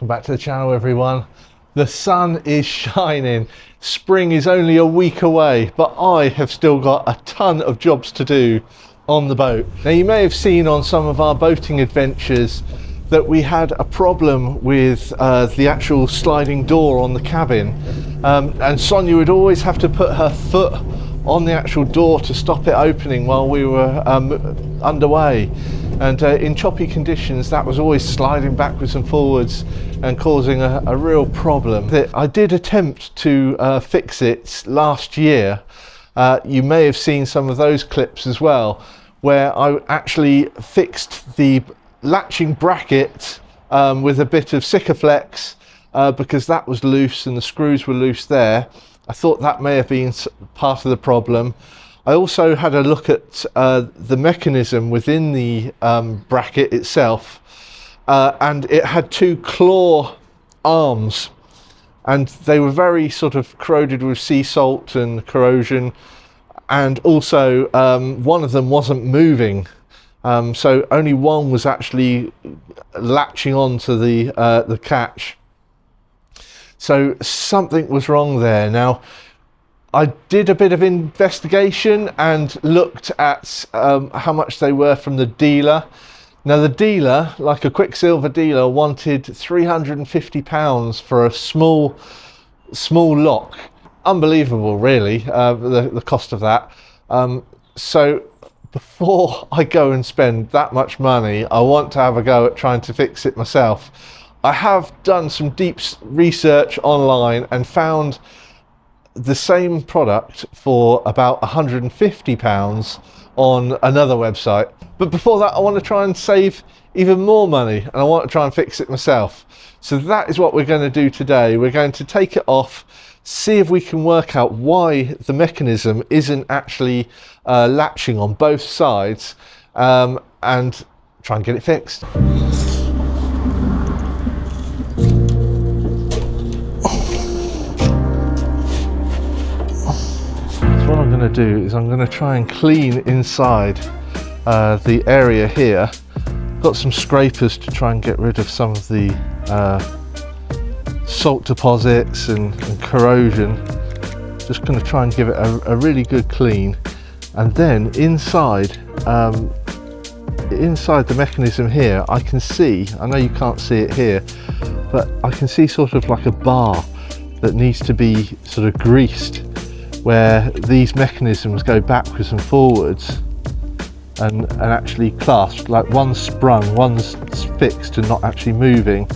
welcome back to the channel, everyone. The sun is shining, spring is only a week away, but I have still got a ton of jobs to do on the boat. Now, you may have seen on some of our boating adventures that we had a problem with the actual sliding door on the cabin, and Sonia would always have to put her foot on the actual door to stop it opening while we were underway, and in choppy conditions that was always sliding backwards and forwards and causing a real problem. I did attempt to fix it last year. You may have seen some of those clips as well, where I actually fixed the latching bracket with a bit of Sikaflex because that was loose and the screws were loose there. I thought that may have been part of the problem. I also had a look at the mechanism within the bracket itself, and it had two claw arms, and they were very sort of corroded with sea salt and corrosion, and also one of them wasn't moving, so only one was actually latching onto the catch. So something was wrong there. Now, I did a bit of investigation and looked at how much they were from the dealer. Now, the dealer, like a Quicksilver dealer, wanted £350 for a small lock. Unbelievable, really, the cost of that. So before I go and spend that much money, I want to have a go at trying to fix it myself. I have done some deep research online and found the same product for about £150 on another website. But before that, I want to try and save even more money, and I want to try and fix it myself. So that is what we're going to do today. We're going to take it off, see if we can work out why the mechanism isn't actually latching on both sides, and try and get it fixed. What I'm going to do is I'm going to try and clean inside the area here. Got some scrapers to try and get rid of some of the salt deposits and corrosion. Just going to try and give it a really good clean, and then inside the mechanism here I can see, I know you can't see it here, but I can see sort of like a bar that needs to be sort of greased, where these mechanisms go backwards and forwards and actually clasped, like one's sprung, one's fixed and not actually moving.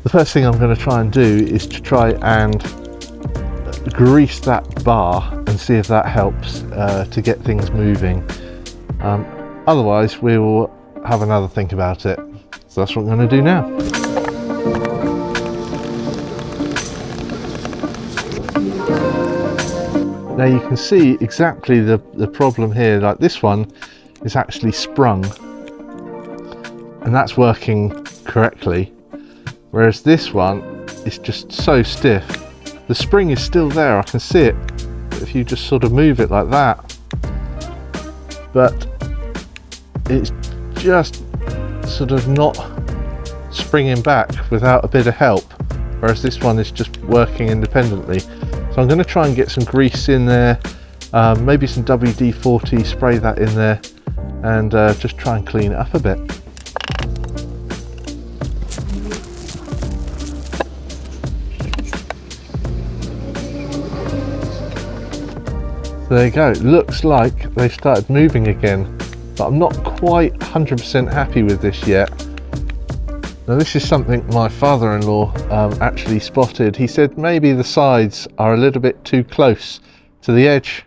The first thing I'm going to try and do is to try and grease that bar and see if that helps to get things moving. Otherwise we will have another think about it. So that's what I'm going to do now. Now you can see exactly the problem here. Like, this one is actually sprung and that's working correctly, whereas this one is just so stiff. The spring is still there, I can see it if you just sort of move it like that, but it's just sort of not springing back without a bit of help, whereas this one is just working independently. So I'm going to try and get some grease in there, maybe some WD-40, spray that in there, and just try and clean it up a bit. So there you go, it looks like they've started moving again, but I'm not quite 100% happy with this yet. Now, this is something my father-in-law actually spotted. He said maybe the sides are a little bit too close to the edge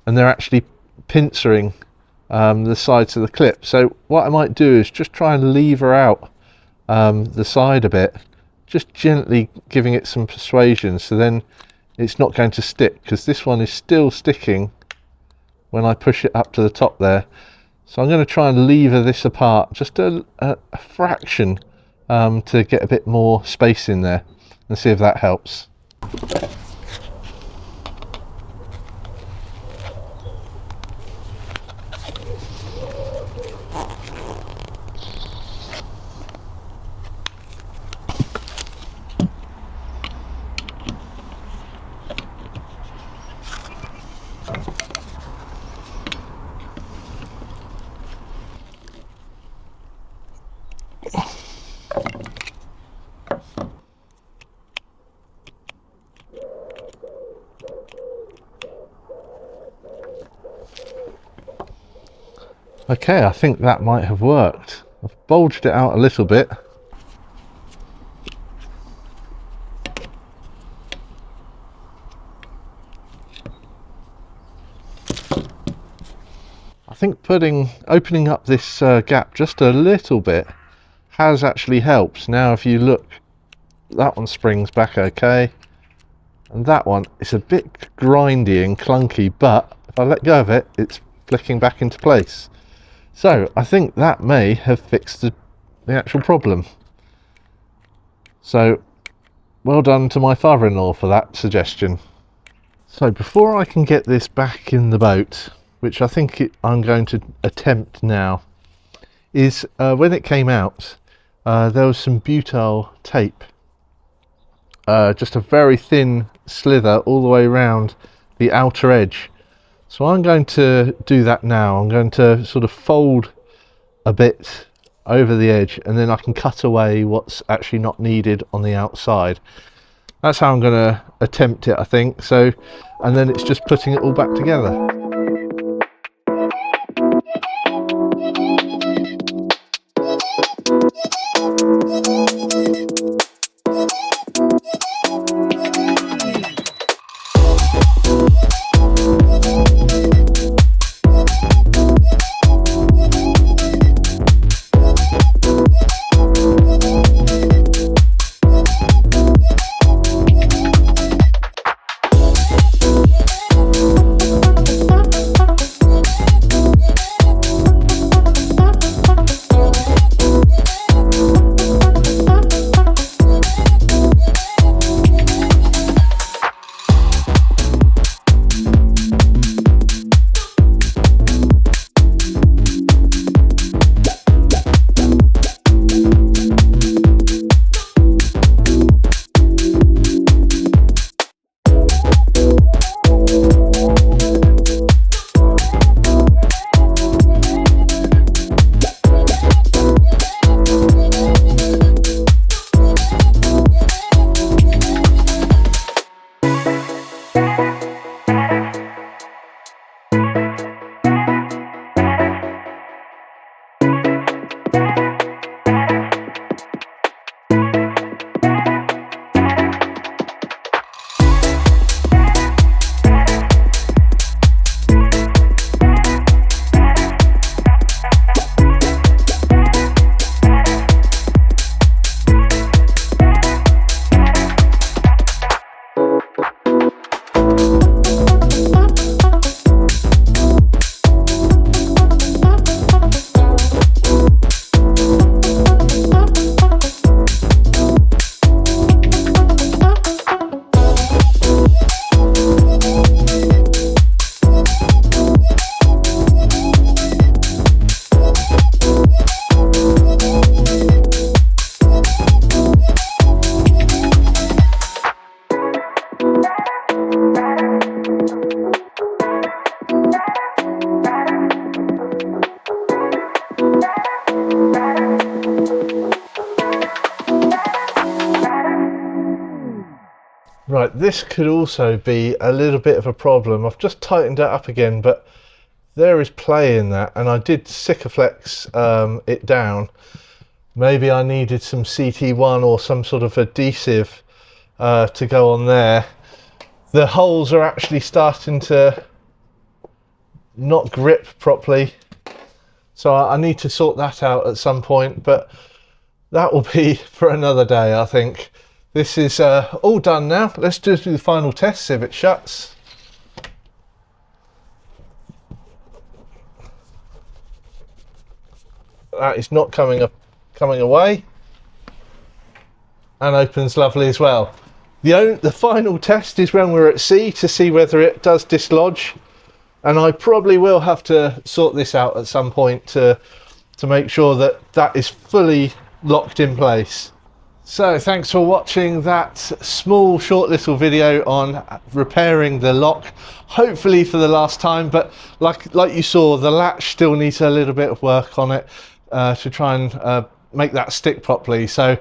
and they're actually pincering the sides of the clip. So what I might do is just try and lever out the side a bit, just gently giving it some persuasion, so then it's not going to stick, because this one is still sticking when I push it up to the top there. So I'm going to try and lever this apart just a fraction to get a bit more space in there, and see if that helps. Okay, I think that might have worked. I've bulged it out a little bit. I think opening up this gap just a little bit has actually helped. Now if you look, that one springs back okay, and that one is a bit grindy and clunky, but if I let go of it, it's flicking back into place. So I think that may have fixed the actual problem. So well done to my father-in-law for that suggestion. So before I can get this back in the boat, which I think I'm going to attempt now, is when it came out, there was some butyl tape, just a very thin slither all the way around the outer edge. So I'm going to do that now. I'm going to sort of fold a bit over the edge, and then I can cut away what's actually not needed on the outside. That's how I'm going to attempt it, I think. So, and then it's just putting it all back together. Right, this could also be a little bit of a problem. I've just tightened it up again, but there is play in that, and I did Sikaflex it down. Maybe I needed some CT1 or some sort of adhesive to go on there. The holes are actually starting to not grip properly, so I need to sort that out at some point, but that will be for another day, I think. This is all done now. Let's just do the final test, see if it shuts. That is not coming away, and opens lovely as well. The final test is when we're at sea to see whether it does dislodge, and I probably will have to sort this out at some point to make sure that that is fully locked in place. So thanks for watching that small short little video on repairing the lock, hopefully for the last time, but like you saw, the latch still needs a little bit of work on it to try and make that stick properly. So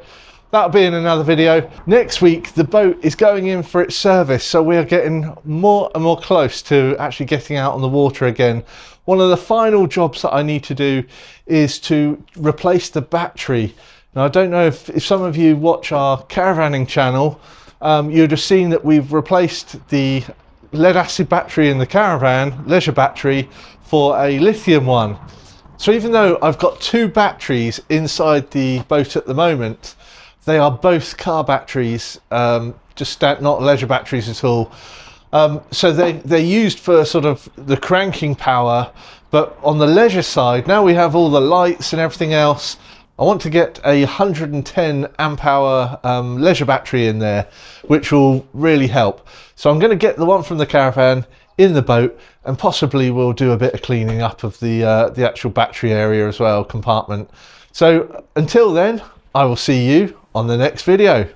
that'll be in another video. Next week, the boat is going in for its service, so we are getting more and more close to actually getting out on the water again. One of the final jobs that I need to do is to replace the battery. Now, I don't know if some of you watch our caravanning channel, you'd have seen that we've replaced the lead acid battery in the caravan, leisure battery, for a lithium one. So even though I've got two batteries inside the boat at the moment, they are both car batteries, not leisure batteries at all. So they're used for sort of the cranking power, but on the leisure side, now we have all the lights and everything else, I want to get a 110 amp hour leisure battery in there, which will really help. So I'm going to get the one from the caravan in the boat, and possibly we'll do a bit of cleaning up of the actual battery area as well, compartment. So until then, I will see you on the next video.